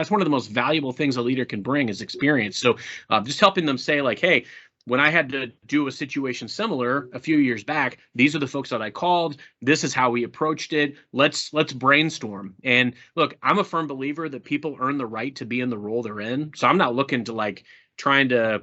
one of the most valuable things a leader can bring is experience. So just helping them say like, hey, when I had to do a situation similar a few years back, these are the folks that I called. This is how we approached it. Let's brainstorm. And look, I'm a firm believer that people earn the right to be in the role they're in. So I'm not looking to like trying to,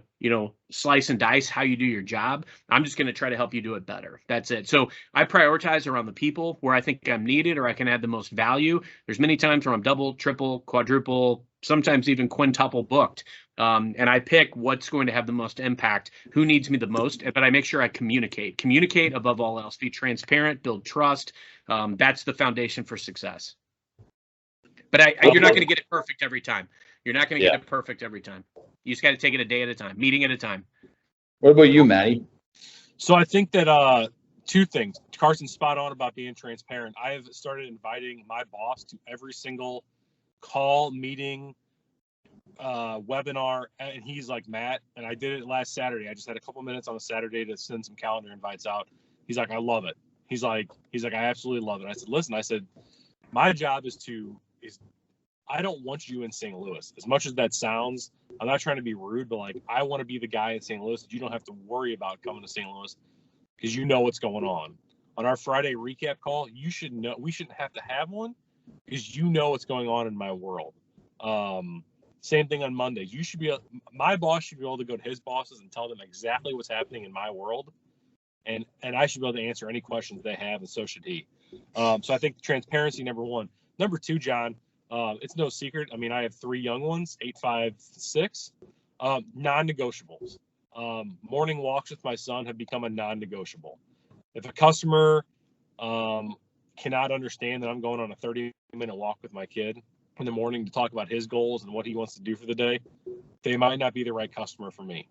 slice and dice how you do your job. I'm just going to try to help you do it better. That's it. So I prioritize around the people where I think I'm needed or I can add the most value. There's many times where I'm double, triple, quadruple, sometimes even quintuple booked. And I pick what's going to have the most impact, who needs me the most, but I make sure I communicate above all else, be transparent, build trust. That's the foundation for success. But you're not going to get it perfect every time. You're not going to get it perfect every time. You just got to take it a day at a time, meeting at a time. What about you, Matty? So I think that two things. Carson's spot on about being transparent. I have started inviting my boss to every single call, meeting, webinar, and he's like, Matt, and I did it last Saturday. I just had a couple minutes on a Saturday to send some calendar invites out. He's like, I love it. He's like, I absolutely love it. I said, listen, my job is I don't want you in St. Louis. As much as that sounds, I'm not trying to be rude, but like, I want to be the guy in St. Louis that you don't have to worry about coming to St. Louis because you know what's going on. On our Friday recap call, you should know, we shouldn't have to have one because you know what's going on in my world. Same thing on Mondays. My boss should be able to go to his bosses and tell them exactly what's happening in my world. And I should be able to answer any questions they have, and so should he. So I think transparency, number one. Number two, John, it's no secret. I mean, I have 3 young ones, 8, 5, 6, non-negotiables. Morning walks with my son have become a non-negotiable. If a customer cannot understand that I'm going on a 30-minute walk with my kid in the morning to talk about his goals and what he wants to do for the day, they might not be the right customer for me.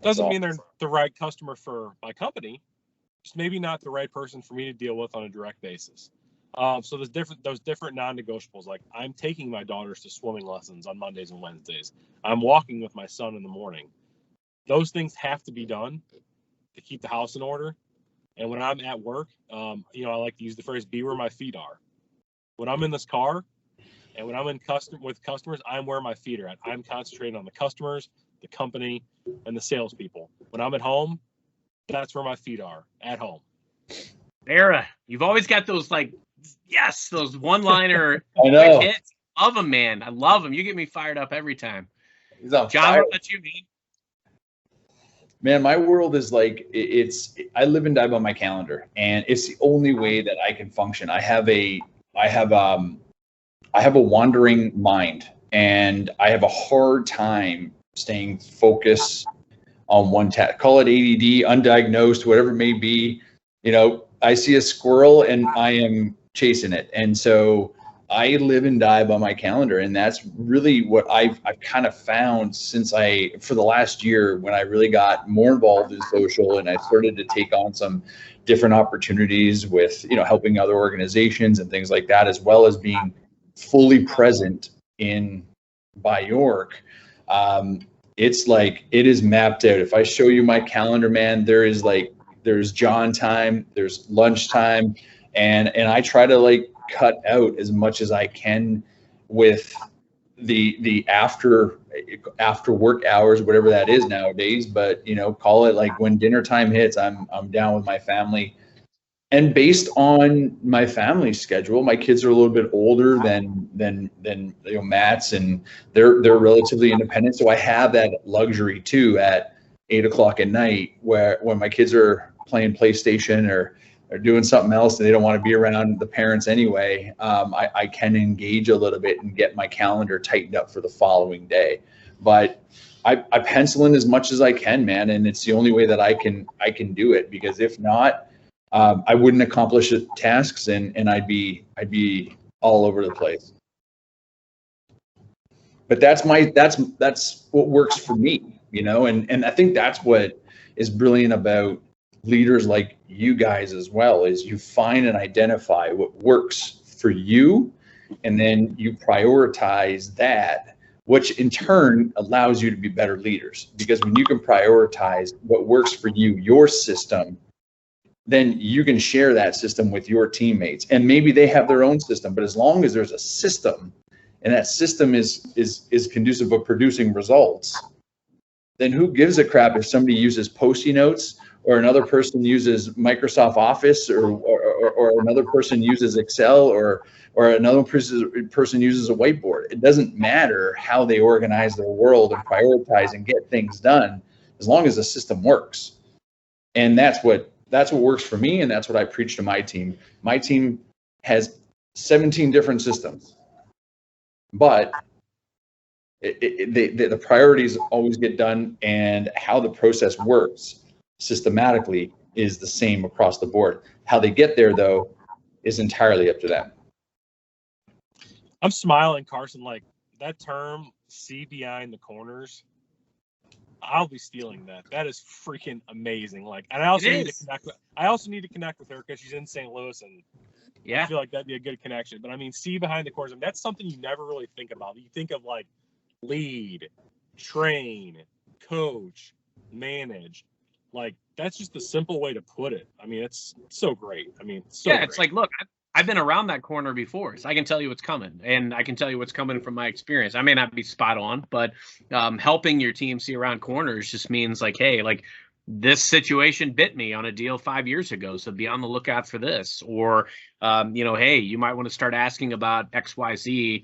Doesn't mean they're the right customer for my company, just maybe not the right person for me to deal with on a direct basis. So those different non-negotiables, like I'm taking my daughters to swimming lessons on Mondays and Wednesdays. I'm walking with my son in the morning. Those things have to be done to keep the house in order. And when I'm at work, I like to use the phrase, be where my feet are. When I'm in this car and when I'm with customers, I'm where my feet are at. I'm concentrating on the customers, the company, and the salespeople. When I'm at home, that's where my feet are, at home. Berra, you've always got those those one-liner hits. Love them, man. I love them. You get me fired up every time. John, what about you, man? Man, my world is like, I live and die by my calendar, and it's the only way that I can function. I have a wandering mind, and I have a hard time staying focused on one task. Call it ADD, undiagnosed, whatever it may be. I see a squirrel and I am chasing it. And so I live and die by my calendar. And that's really what I've kind of found for the last year, when I really got more involved in social and I started to take on some different opportunities with, helping other organizations and things like that, as well as being fully present in York. It's like, it is mapped out. If I show you my calendar, man, there's John time, there's lunch time, and I try to cut out as much as I can with the after work hours, whatever that is nowadays. But call it when dinner time hits, I'm down with my family. And based on my family schedule, my kids are a little bit older than Matt's, and they're relatively independent. So I have that luxury too at 8 o'clock at night, when my kids are playing PlayStation or doing something else and they don't want to be around the parents anyway. I can engage a little bit and get my calendar tightened up for the following day. But I pencil in as much as I can, man, and it's the only way that I can do it, because if not, I wouldn't accomplish the tasks, and I'd be all over the place. But that's what works for me, and I think that's what is brilliant about leaders like you guys as well, is you find and identify what works for you, and then you prioritize that, which in turn allows you to be better leaders. Because when you can prioritize what works for you, your system, then you can share that system with your teammates. And maybe they have their own system, but as long as there's a system and that system is conducive of producing results, then who gives a crap if somebody uses Post-it notes or another person uses Microsoft Office or another person uses Excel or another person uses a whiteboard. It doesn't matter how they organize their world and prioritize and get things done, as long as the system works. And that's what works for me, and that's what I preach to my team. My team has 17 different systems, but the priorities always get done, and how the process works systematically is the same across the board. How they get there, though, is entirely up to them. I'm smiling, Carson, like that term, see behind the corners. I'll be stealing that. That is freaking amazing. Like, and I also need to connect with her because she's in St. Louis, and I feel like that'd be a good connection. But I mean, see behind the corners, that's something you never really think about. You think of like lead, train, coach, manage. Like, that's just a simple way to put it. I mean, it's so great. I mean, it's like, look, I've been around that corner before, so I can tell you what's coming, and I can tell you what's coming from my experience. I may not be spot on, but helping your team see around corners just means like, hey, like this situation bit me on a deal 5 years ago, so be on the lookout for this. Or, hey, you might want to start asking about XYZ,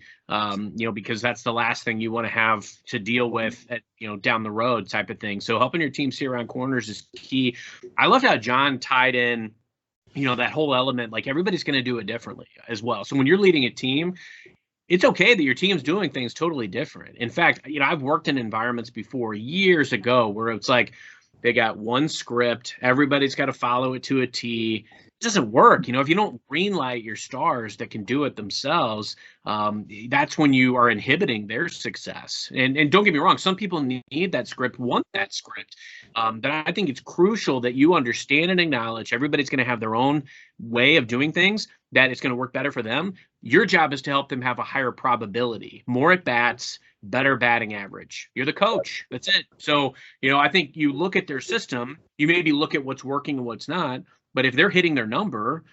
because that's the last thing you want to have to deal with at, down the road type of thing. So helping your team see around corners is key. I loved how John tied in, that whole element, like everybody's going to do it differently as well. So when you're leading a team, it's okay that your team's doing things totally different. In fact, I've worked in environments before years ago where it's like they got one script, everybody's got to follow it to a T. It doesn't work. If you don't greenlight your stars that can do it themselves, that's when you are inhibiting their success. And don't get me wrong, some people need that script, want that script. But I think it's crucial that you understand and acknowledge everybody's going to have their own way of doing things, that it's going to work better for them. Your job is to help them have a higher probability, more at bats, better batting average. You're the coach. That's it. So, I think you look at their system, you maybe look at what's working and what's not, but if they're hitting their number,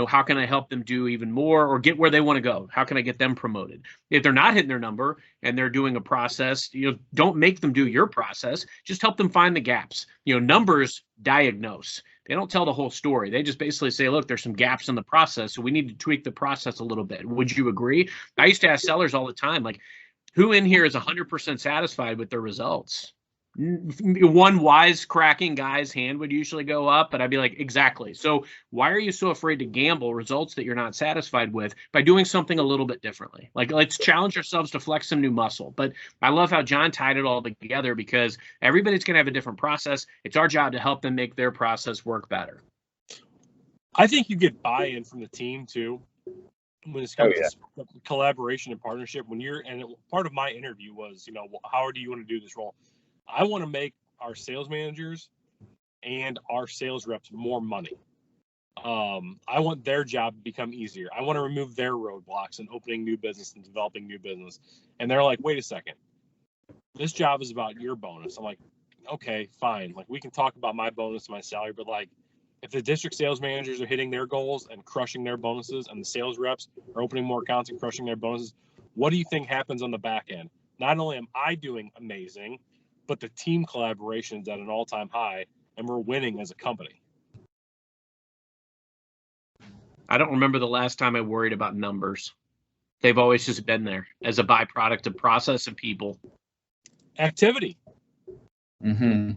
how can I help them do even more or get where they want to go? How can I get them promoted? If they're not hitting their number and they're doing a process, don't make them do your process. Just help them find the gaps. Numbers diagnose. They don't tell the whole story. They just basically say, look, there's some gaps in the process, so we need to tweak the process a little bit. Would you agree? I used to ask sellers all the time, like, who in here is 100% satisfied with their results? One wisecracking guy's hand would usually go up, but I'd be like, exactly. So why are you so afraid to gamble results that you're not satisfied with by doing something a little bit differently? Like, let's challenge ourselves to flex some new muscle. But I love how John tied it all together, because everybody's going to have a different process. It's our job to help them make their process work better. I think you get buy-in from the team too. When it comes to collaboration and partnership, part of my interview was, how do you want to do this role? I want to make our sales managers and our sales reps more money. I want their job to become easier. I want to remove their roadblocks in opening new business and developing new business. And they're like, wait a second, this job is about your bonus. I'm like, okay, fine. Like, we can talk about my bonus, my salary, but like, if the district sales managers are hitting their goals and crushing their bonuses, and the sales reps are opening more accounts and crushing their bonuses, what do you think happens on the back end? Not only am I doing amazing, but the team collaboration is at an all-time high, and we're winning as a company. I don't remember the last time I worried about numbers. They've always just been there as a byproduct of process and people. Activity. Mm-hmm.